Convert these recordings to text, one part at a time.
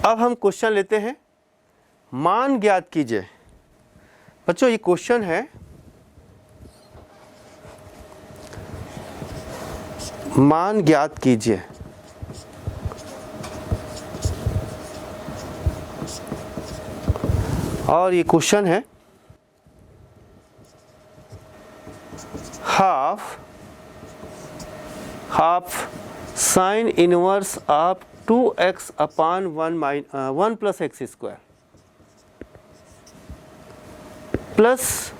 अब हम क्वेश्चन लेते हैं, मान ज्ञात कीजिए। बच्चों ये क्वेश्चन है, मान ज्ञात कीजिए। और ये क्वेश्चन है half sine inverse of 2x upon 1 plus x square plus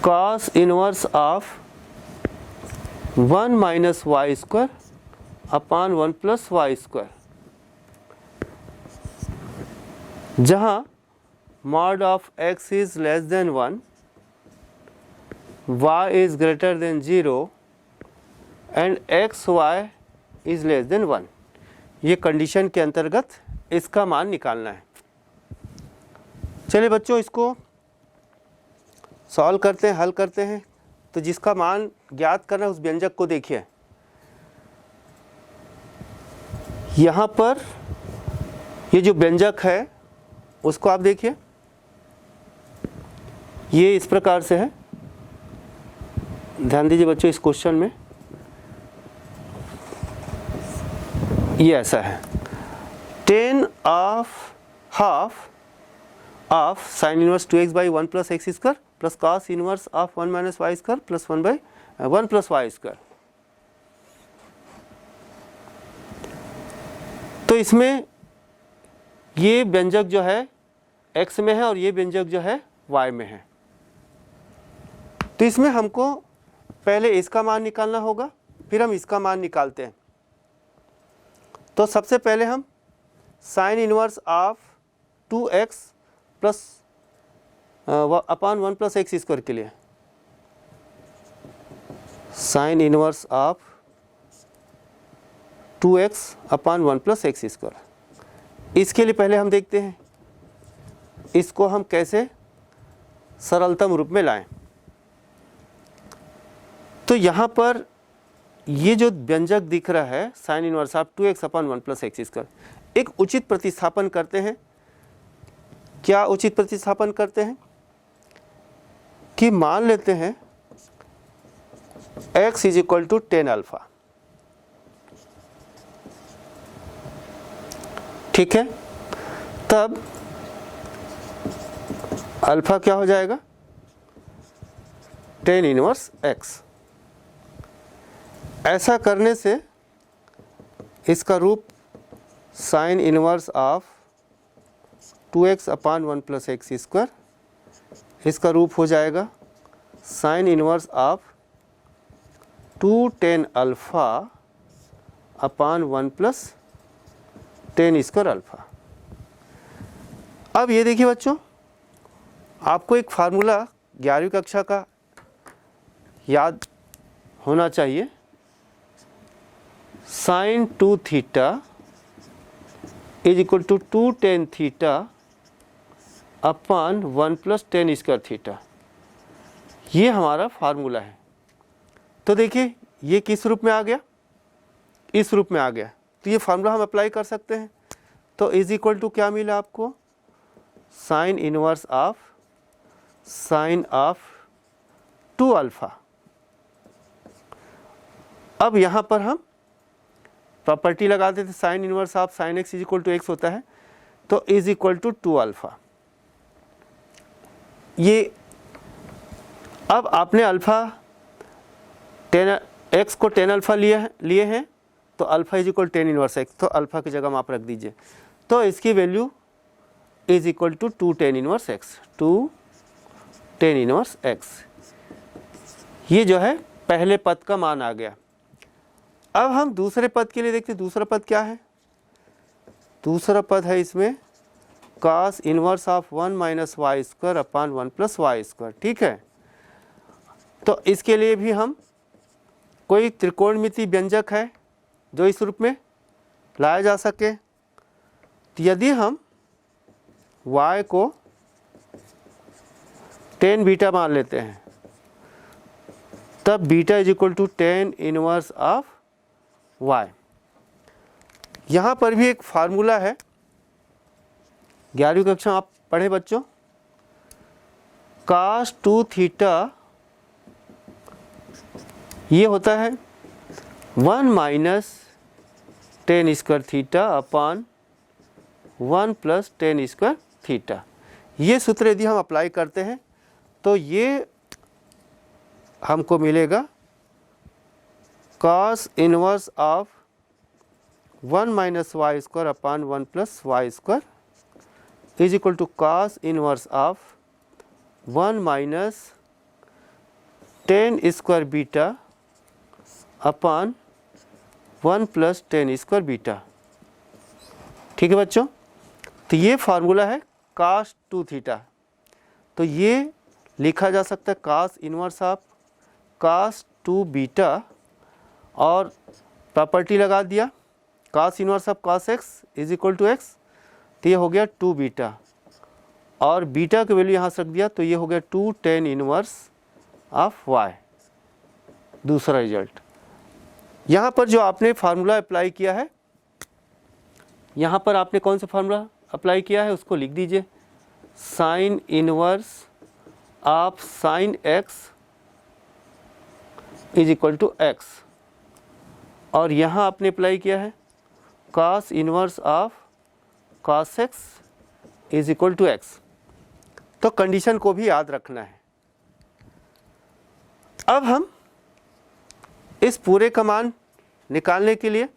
cos inverse of 1 minus y square upon 1 plus y square, जहाँ mod of x is less than 1, y is greater than 0 and xy is less than 1। ये condition के अंतर्गत इसका मान निकालना है। चलिए बच्चों इसको सॉल्व करते हैं, हल करते हैं। तो जिसका मान ज्ञात करना है उस व्यंजक को देखिए। यहाँ पर ये जो व्यंजक है उसको आप देखिए, ये इस प्रकार से है। ध्यान दीजिए बच्चों, इस क्वेश्चन में ये ऐसा है, 10 half of sine inverse 2x by 1 plus x square plus cos inverse of 1 minus y square plus 1 plus y square. तो इसमें ये व्यंजक जो है x में है और ये व्यंजक जो है y में है। तो इसमें हमको पहले इसका मान निकालना होगा, फिर हम इसका मान निकालते हैं। तो सबसे पहले हम sign inverse of 2x plus upon 1 plus x square के लिए, sign inverse of 2x upon 1 plus x square, इसके लिए पहले हम देखते हैं इसको हम कैसे सरलतम रूप में लाएं। तो यहाँ पर ये जो व्यंजक दिख रहा है sign inverse of 2x upon 1 plus x square, एक उचित प्रतिस्थापन करते हैं। क्या उचित प्रतिस्थापन करते हैं कि मान लेते हैं x is equal to 10 alpha, ठीक है। तब अल्फा क्या हो जाएगा, 10 इनवर्स x। ऐसा करने से इसका रूप sign inverse of 2x upon 1 plus x square, इसका रूप हो जाएगा sign inverse of 210 alpha upon 1 plus 10 square alpha. अब ये देखिए बच्चों, आपको एक फार्मूला 11वीं कक्षा का याद होना चाहिए। Sine 2 theta is equal to 2 tan theta upon 1 plus 10 square theta, ये हमारा फार्मूला है। तो देखिए ये किस रूप में आ गया, इस रूप में आ गया। तो ये फार्मूला हम अप्लाई कर सकते हैं। तो इज इक्वल टू क्या मिला आपको, sine inverse of sine of 2 alpha. अब यहाँ पर हम प्रॉपर्टी लगा देते, sine inverse of sine x is equal to x होता है, तो इज इक्वल टू 2 अल्फा। ये अब आपने अल्फा 10 एक्स को 10 अल्फा लिए हैं, तो alpha is equal 10 inverse x, तो अल्फा की जगह आप रख दीजिए। तो इसकी value is equal to 2 10 inverse x, 2 10 inverse x. ये जो है पहले पद का मान आ गया। अब हम दूसरे पद के लिए देखते हैं। दूसरा पद क्या है, दूसरा पद है इसमें cos inverse of 1 minus y square upon 1 plus y square, ठीक है। तो इसके लिए भी हम कोई त्रिकोणमिति व्यंजक है जो इस रूप में लाया जा सके। तो यदि हम y को 10 बीटा मान लेते हैं, तब beta is equal to 10 inverse of y। यहाँ पर भी एक फार्मूला है 11वीं कक्षा में आप पढ़े बच्चों, cos 2 थीटा ये होता है 1 minus tan square theta upon 1 plus tan square theta. ये सूत्र यदि हम अप्लाई करते हैं तो ये हमको मिलेगा cos inverse of 1 minus y square upon 1 plus y square is equal to cos inverse of 1 minus tan square beta upon 1 plus tan square beta. ठीक है बच्चों, तो ये फार्मूला है cos 2 थीटा। तो ये लिखा जा सकता है cos inverse of cos 2 beta और प्रॉपर्टी लगा दिया cos inverse of cos x is equal to x, तो ये हो गया 2 बीटा और बीटा की वैल्यू यहाँ से रख दिया तो ये हो गया 2 tan इनवर्स ऑफ y। दूसरा रिजल्ट यहाँ पर जो आपने फार्मूला अप्लाई किया है, यहाँ पर आपने कौन सा फार्मूला अप्लाई किया है उसको लिख दीजिए, sine inverse of sine x is equal to x और यहाँ आपने अप्लाई किया है cos inverse of cos x is equal to x। तो कंडीशन को भी याद रखना है। अब हम इस पूरे का मान निकालने के लिए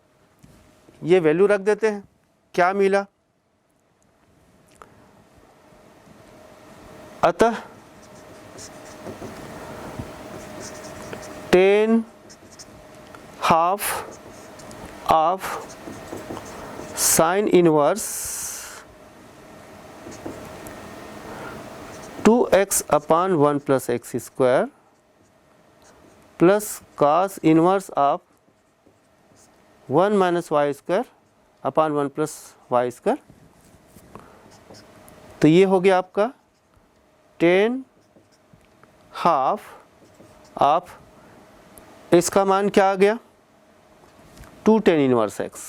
ये वैल्यू रख देते हैं। क्या मिला, अतः tan half of sine inverse 2x upon 1 plus x square plus cos inverse of 1 minus y square upon 1 plus y square. तो ये हो गया आपका 10 हाफ ऑफ, इसका मान क्या आ गया 2 tan इनवर्स x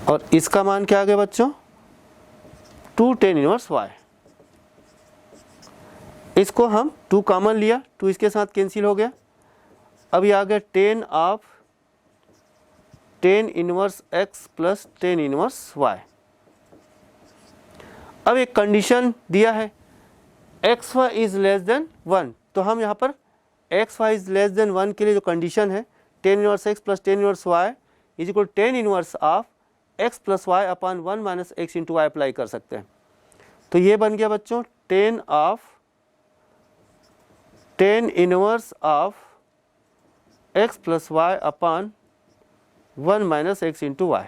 और इसका मान क्या आ गया बच्चों 2 tan इनवर्स y। इसको हम 2 कॉमन लिया, 2 इसके साथ कैंसिल हो गया। अब ये आ गया 10 of tan inverse x plus tan inverse y। अब एक कंडीशन दिया है x y is less than 1, तो हम यहाँ पर x y is less than 1 के लिए जो कंडीशन है tan inverse x plus tan inverse y is equal tan inverse of x plus y upon 1 minus x into y apply कर सकते हैं। तो ये बन गया बच्चों tan of tan inverse of x plus y upon 1 minus x into y.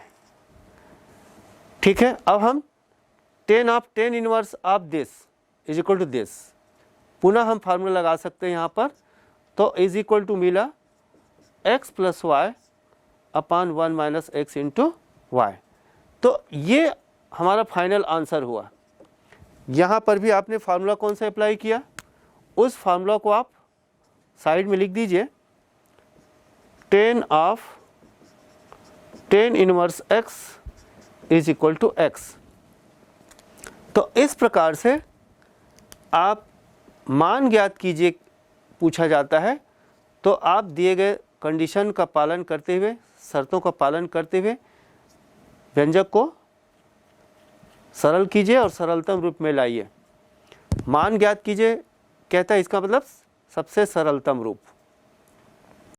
ठीक है, अब हम tan of tan inverse of this is equal to this, पुनः हम फार्मूला लगा सकते हैं यहाँ पर। तो इज इक्वल टू मिला x plus y upon 1 minus x into y. तो ये हमारा फाइनल आंसर हुआ। यहाँ पर भी आपने फार्मूला कौन सा अप्लाई किया, उस फार्मूला को आप साइड में लिख दीजिए, tan of tan inverse x is equal to x। तो इस प्रकार से आप मान ज्ञात कीजिए पूछा जाता है, तो आप दिए गए कंडीशन का पालन करते हुए, शर्तों का पालन करते हुए व्यंजक को सरल कीजिए और सरलतम रूप में लाइए। मान ज्ञात कीजिए कहता है, इसका मतलब सबसे सरलतम रूप।